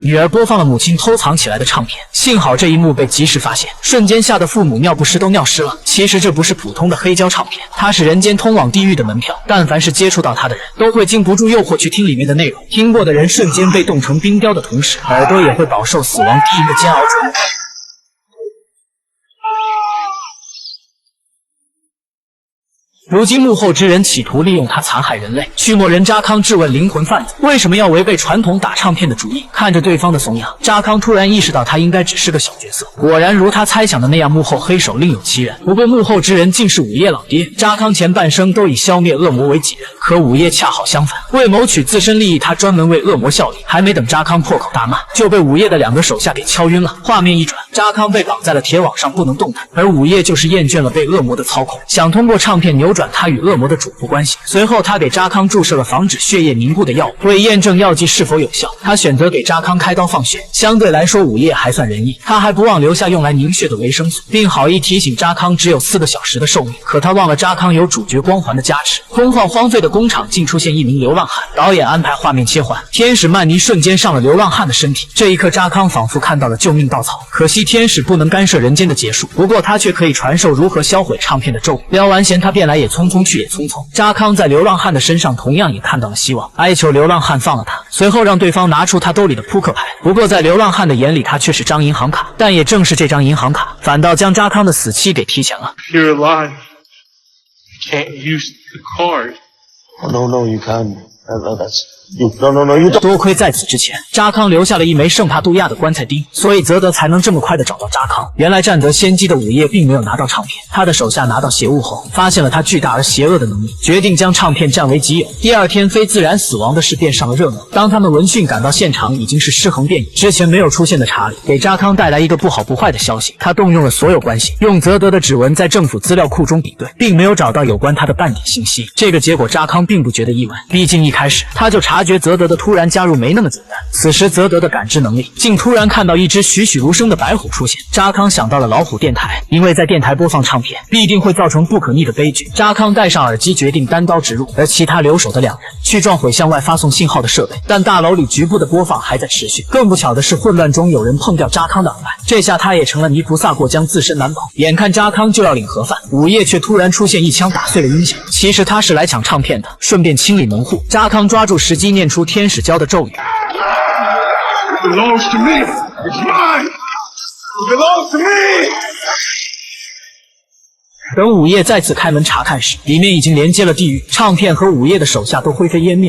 女儿播放了母亲偷藏起来的唱片，幸好这一幕被及时发现，瞬间吓得父母尿不湿都尿湿了。其实这不是普通的黑胶唱片，它是人间通往地狱的门票，但凡是接触到它的人，都会禁不住诱惑去听里面的内容，听过的人瞬间被冻成冰雕的同时，耳朵也会饱受死亡低音的煎熬折磨。如今幕后之人企图利用他残害人类。驱魔人扎康质问灵魂贩子为什么要违背传统打唱片的主意。看着对方的怂样，扎康突然意识到他应该只是个小角色。果然如他猜想的那样，幕后黑手另有其人。不过幕后之人竟是午夜老爹。扎康前半生都以消灭恶魔为己任，可午夜恰好相反，为谋取自身利益，他专门为恶魔效力。还没等扎康破口大骂，就被午夜的2个手下给敲晕了。画面一转，扎康被绑在了铁网上不能动弹，而午夜就是厌倦了被恶魔的操控，想通过唱片扭转他与恶魔的主仆关系。随后他给扎康注射了防止血液凝固的药物，为验证药剂是否有效，他选择给扎康开刀放血。相对来说午夜还算仁义，他还不忘留下用来凝血的维生素，并好意提醒扎康只有4个小时的寿命。可他忘了扎康有主角光环的加持，空旷荒废的工厂竟出现一名流浪汉。导演安排画面切换，天使曼妮瞬间上了流浪汉的身体，这一刻扎康仿佛看到了救命稻草。可惜天使不能干涉人间的结束，不过他却可以传授如何销毁唱片的咒语。撩完弦他便来也匆匆去也匆匆。扎康在流浪汉的身上同样也看到了希望，哀求流浪汉放了他，随后让对方拿出他兜里的扑克牌。不过在流浪汉的眼里，他却是张银行卡，但也正是这张银行卡，反倒将扎康的死期给提前了。 You're alive. You can't use the card. Oh, no, you can. That's you. No, you don't. 多亏在此之前，扎康留下了一枚圣帕杜亚的棺材钉，所以泽德才能这么快的找到扎康。原来占得先机的午夜并没有拿到唱片，他的手下拿到邪物后，发现了他巨大而邪恶的能力，决定将唱片占为己有。第二天，非自然死亡的事便上了热门。当他们闻讯赶到现场，已经是尸横遍野。之前没有出现的查理给扎康带来一个不好不坏的消息，他动用了所有关系，用泽德的指纹在政府资料库中比对，并没有找到有关他的半点信息。这个结果扎康并不觉得意外，毕竟一开始他就察觉泽德的突然加入没那么简单。此时泽德的感知能力竟突然看到一只栩栩如生的白虎出现。扎康想到了老虎电台，因为在电台播放唱片必定会造成不可逆的悲剧。扎康戴上耳机，决定单刀直入，而其他留守的2人去撞毁向外发送信号的设备。但大楼里局部的播放还在持续，更不巧的是混乱中有人碰掉扎康的耳麦，这下他也成了泥菩萨过江自身难保。眼看扎康就要领盒饭，午夜却突然出现一枪打碎了音响。其实他是来抢唱片的，顺便清理门户。扎康抓住时机念出天使教的咒语。It belongs to me. It's mine. It belongs to me. 等午夜再次开门查看时，里面已经连接了地狱，唱片和午夜的手下都灰飞烟灭了。